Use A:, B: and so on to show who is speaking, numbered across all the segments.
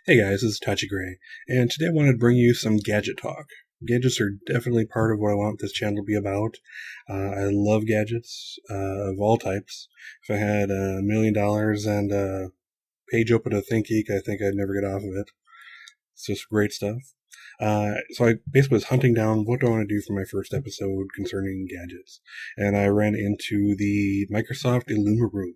A: Hey guys, this is Tachi and today I wanted to bring you some gadget talk. Gadgets are definitely part of what I want this channel to be about. I love gadgets of all types. If I had $1 million and a page open to Think Geek, I think I'd never get off of it. It's just great stuff. So I basically was hunting down what do I want to do for my first episode concerning gadgets, and I ran into the Microsoft Illumiroom.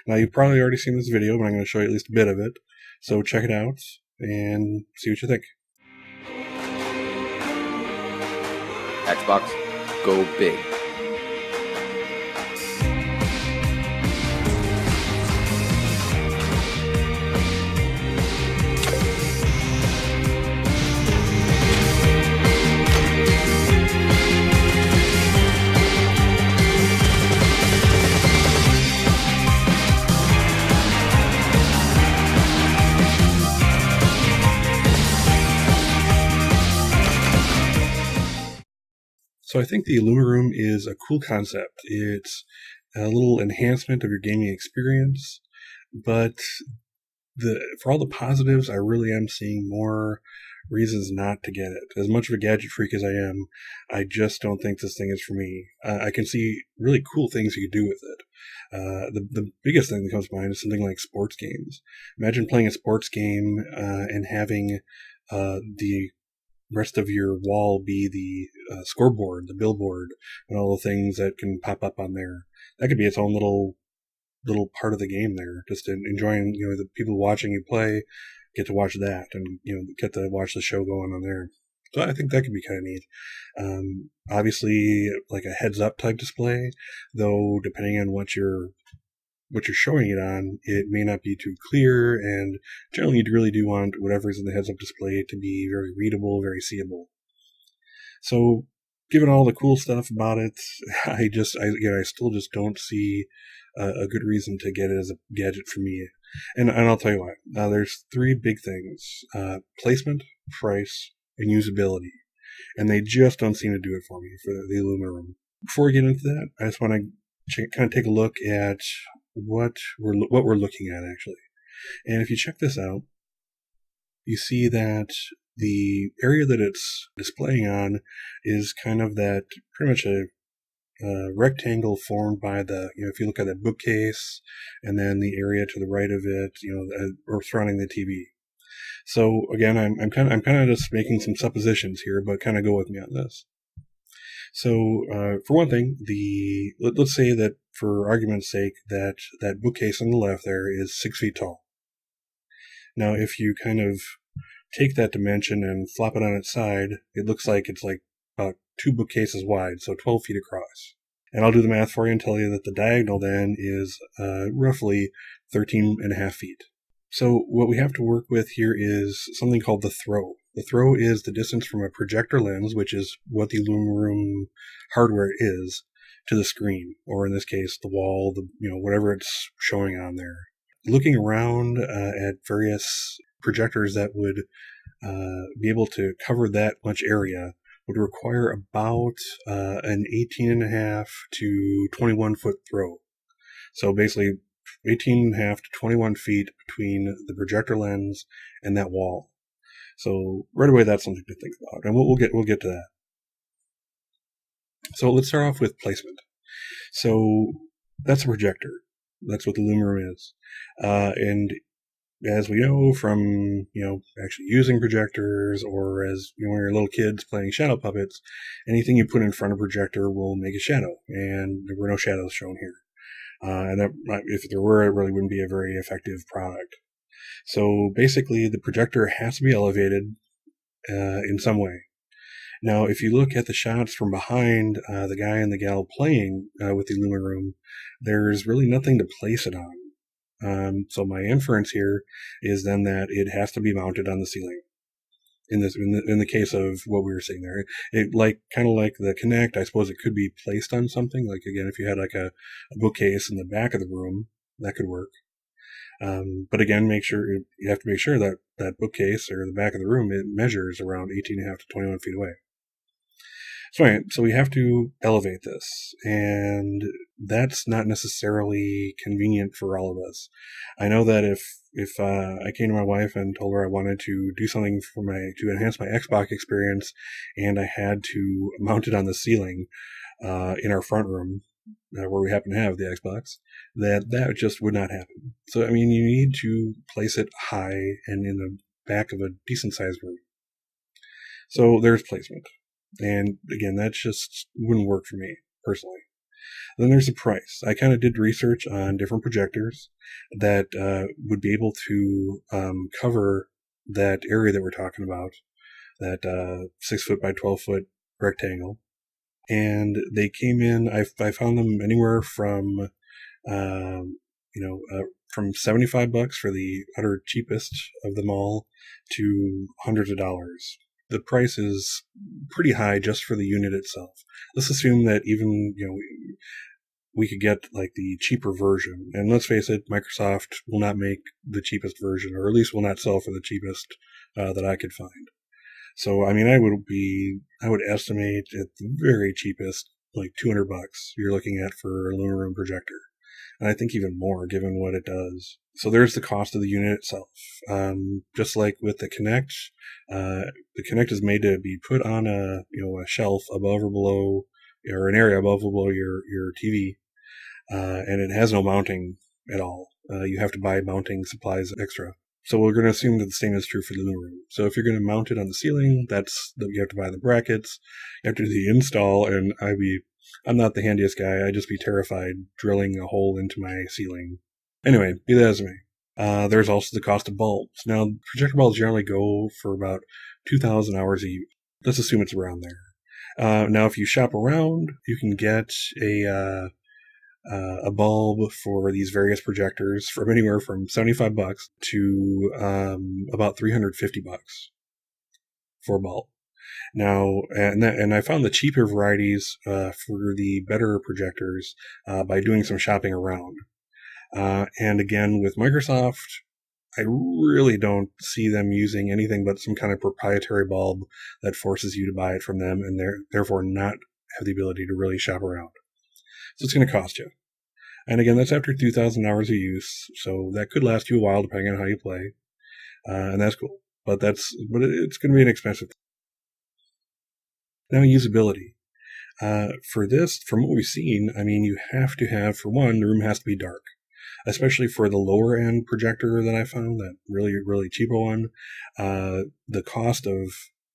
A: Now you've probably already seen this video, but I'm going to show you at least a bit of it. So check it out and see what you think.
B: Xbox, go big.
A: So I think the Illumiroom is a cool concept. It's a little enhancement of your gaming experience, but for all the positives, I really am seeing more reasons not to get it. As much of a gadget freak as I am, I just don't think this thing is for me. I can see really cool things you could do with it. The biggest thing that comes to mind is something like sports games. Imagine playing a sports game and having the rest of your wall be the scoreboard, the billboard, and all the things that can pop up on there. That could be its own little part of the game there. Just enjoying, the people watching you play get to watch that, and get to watch the show going on there. So I think that could be kind of neat. Obviously, like a heads-up type display, though, depending on what you're showing it on, it may not be too clear, and generally you really do want whatever's in the heads-up display to be very readable, very seeable. So, given all the cool stuff about it, I still just don't see a good reason to get it as a gadget for me. And I'll tell you why. There's three big things: placement, price, and usability. And they just don't seem to do it for me for the Illumiroom. Before we get into that, I just want to kind of take a look at what we're looking at actually. And if you check this out, you see that the area that it's displaying on is kind of that pretty much a rectangle formed by if you look at that bookcase and then the area to the right of it, or surrounding the TV. So again, I'm kind of just making some suppositions here, but kind of go with me on this. So, for one thing, let's say that for argument's sake, that bookcase on the left there is 6 feet tall. Now, if you kind of take that dimension and flop it on its side, it looks like it's like about 2 bookcases wide, so 12 feet across. And I'll do the math for you and tell you that the diagonal then is roughly 13.5 feet. So what we have to work with here is something called the throw. The throw is the distance from a projector lens, which is what the Illumiroom hardware is, to the screen, or in this case, the wall, whatever it's showing on there. Looking around at various projectors that would be able to cover that much area would require about an 18.5 to 21 foot throw. So basically 18.5 to 21 feet between the projector lens and that wall. So right away, that's something to think about, and we'll get to that. So let's start off with placement. So that's a projector. That's what the Illumiroom is, and as we know from actually using projectors, or as when you're little kids playing shadow puppets, anything you put in front of a projector will make a shadow, and there were no shadows shown here. And that, if there were, it really wouldn't be a very effective product. So basically, the projector has to be elevated in some way. Now, if you look at the shots from behind the guy and the gal playing with the Illumiroom, there's really nothing to place it on. So my inference here is then that it has to be mounted on the ceiling. In the case of what we were seeing there, it kind of like the Kinect, I suppose it could be placed on something. Like again, if you had like a bookcase in the back of the room, that could work. But again, you have to make sure that that bookcase or the back of the room, it measures around 18.5 to 21 feet away. So we have to elevate this, and that's not necessarily convenient for all of us. I know that if I came to my wife and told her I wanted to do something to enhance my Xbox experience, and I had to mount it on the ceiling in our front room where we happen to have the Xbox, that just would not happen. So I mean, you need to place it high and in the back of a decent sized room. So there's placement. And again, that just wouldn't work for me personally. Then there's the price. I kind of did research on different projectors that would be able to cover that area that we're talking about, that 6 foot by 12 foot rectangle. And they came in, I found them anywhere from, from $75 for the utter cheapest of them all to hundreds of dollars. The price is pretty high just for the unit itself. Let's assume that even, we could get like the cheaper version. And let's face it, Microsoft will not make the cheapest version, or at least will not sell for the cheapest that I could find. So, I mean, I would estimate at the very cheapest, like $200 you're looking at for a Illumiroom projector. And I think even more given what it does. So there's the cost of the unit itself. Just like with the Kinect, the Kinect is made to be put on a shelf above or below, or an area above or below your TV, and it has no mounting at all. You have to buy mounting supplies extra. So we're going to assume that the same is true for the Illumiroom. So if you're going to mount it on the ceiling, you have to buy the brackets, you have to do the install, and I'm not the handiest guy. I'd just be terrified drilling a hole into my ceiling. Anyway, be that as it may. There's also the cost of bulbs. Now, projector bulbs generally go for about 2,000 hours a use. Let's assume it's around there. Now, if you shop around, you can get a bulb for these various projectors from anywhere from $75 to about $350 for a bulb. Now, and I found the cheaper varieties for the better projectors by doing some shopping around. And again, with Microsoft, I really don't see them using anything but some kind of proprietary bulb that forces you to buy it from them, and therefore not have the ability to really shop around. So it's going to cost you. And again, that's after 2,000 hours of use, so that could last you a while depending on how you play, and that's cool. But it's going to be an expensive thing. Now, usability. For this, from what we've seen, I mean, you have to have, for one, the room has to be dark, especially for the lower end projector that I found, that really, really cheaper one. The cost of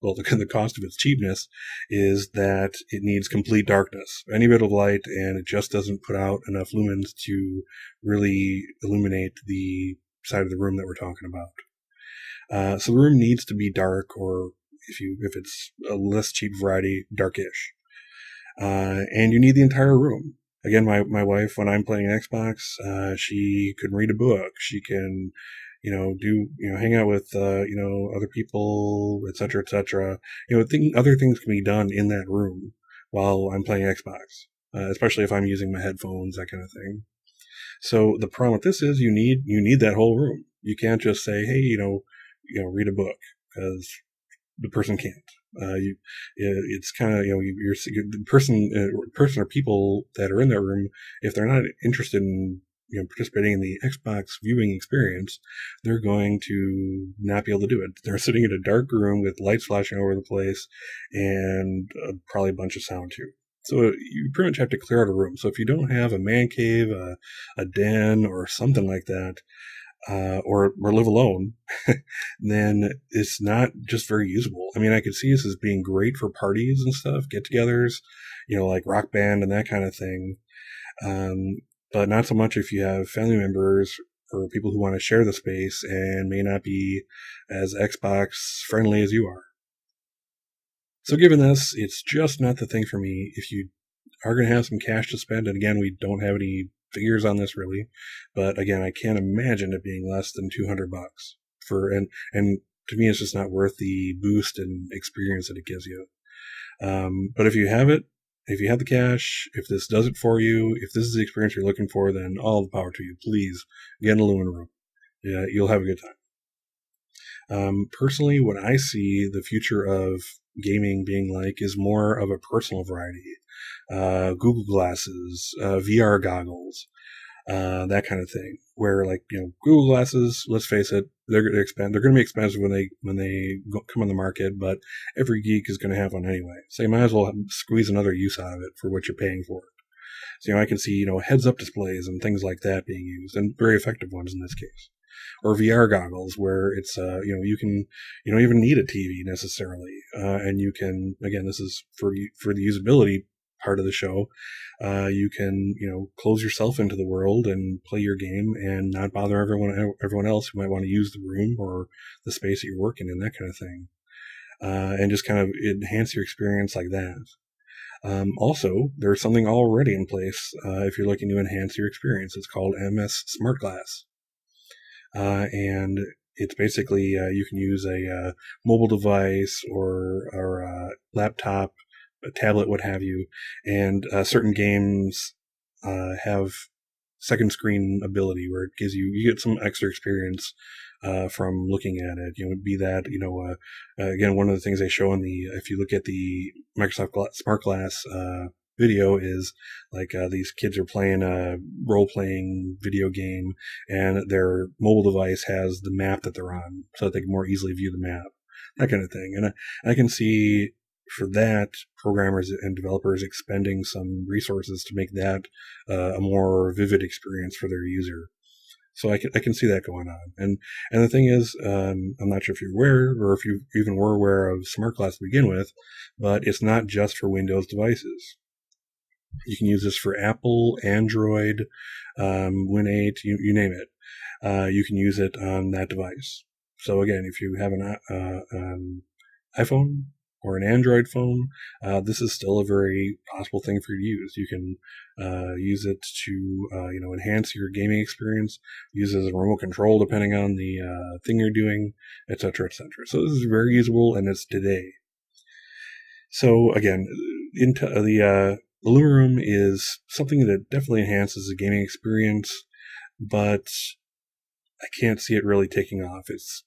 A: its cheapness is that it needs complete darkness. Any bit of light, and it just doesn't put out enough lumens to really illuminate the side of the room that we're talking about. So the room needs to be dark, or if it's a less cheap variety, darkish. And you need the entire room. Again, my wife, when I'm playing Xbox, she can read a book. She can, hang out with, other people, et cetera, et cetera. Other things can be done in that room while I'm playing Xbox, especially if I'm using my headphones, that kind of thing. So the problem with this is you need that whole room. You can't just say, hey, read a book, because the person can't. It's kind of, the person or people that are in that room, if they're not interested in participating in the Xbox viewing experience, they're going to not be able to do it. They're sitting in a dark room with lights flashing over the place and probably a bunch of sound too. So you pretty much have to clear out a room. So if you don't have a man cave, a den, or something like that, or live alone, then it's not just very usable. I mean, I could see this as being great for parties and stuff, get-togethers, like Rock Band and that kind of thing. But not so much if you have family members or people who want to share the space and may not be as Xbox friendly as you are. So given this, it's just not the thing for me. If you are going to have some cash to spend, and again, we don't have any figures on this really, but again, I can't imagine it being less than $200 and to me, it's just not worth the boost and experience that it gives you. But if you have it, if you have the cash, if this does it for you, if this is the experience you're looking for, then all the power to you. Please get an Illumiroom. Yeah, you'll have a good time. Personally, when I see the future of gaming being like is more of a personal variety. Google glasses, VR goggles, that kind of thing. Where like Google glasses, let's face it, they're going to be expensive when they come on the market, but every geek is going to have one anyway. So you might as well squeeze another use out of it for what you're paying for it. So I can see heads-up displays and things like that being used, and very effective ones in this case. Or VR goggles, where it's you don't even need a TV necessarily, and you can, again, this is for the usability part of the show. You can close yourself into the world and play your game and not bother everyone else who might want to use the room or the space that you're working in, that kind of thing, and just kind of enhance your experience like that. Also, there's something already in place if you're looking to enhance your experience. It's called MS Smart Glass. And it's basically you can use a mobile device or a laptop, a tablet, what have you, and certain games have second screen ability where it gives you get some extra experience from looking at it. Be that again, one of the things they show if you look at the Microsoft Smart Glass video is like these kids are playing a role-playing video game, and their mobile device has the map that they're on, so that they can more easily view the map, that kind of thing. And I can see for that programmers and developers expending some resources to make that a more vivid experience for their user. So I can see that going on. And the thing is, I'm not sure if you're aware or if you even were aware of Smart Glass to begin with, but it's not just for Windows devices. You can use this for Apple, Android, Win 8, you name it. You can use it on that device. So again, if you have an iPhone or an Android phone, this is still a very possible thing for you to use. You can use it to enhance your gaming experience, use it as a remote control depending on the thing you're doing, etc., etc. So this is very usable, and it's today. So again, the Illumiroom is something that definitely enhances the gaming experience, but I can't see it really taking off. It's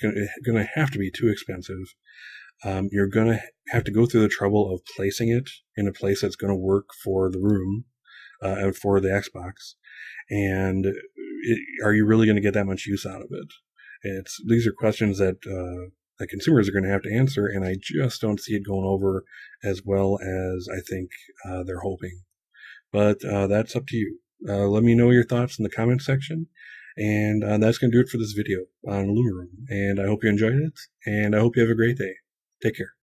A: going to have to be too expensive. You're going to have to go through the trouble of placing it in a place that's going to work for the room and for the Xbox. And are you really going to get that much use out of it? These are questions that consumers are going to have to answer, and I just don't see it going over as well as I think they're hoping. But that's up to you. Let me know your thoughts in the comment section, and that's going to do it for this video on Illumiroom. And I hope you enjoyed it, and I hope you have a great day. Take care.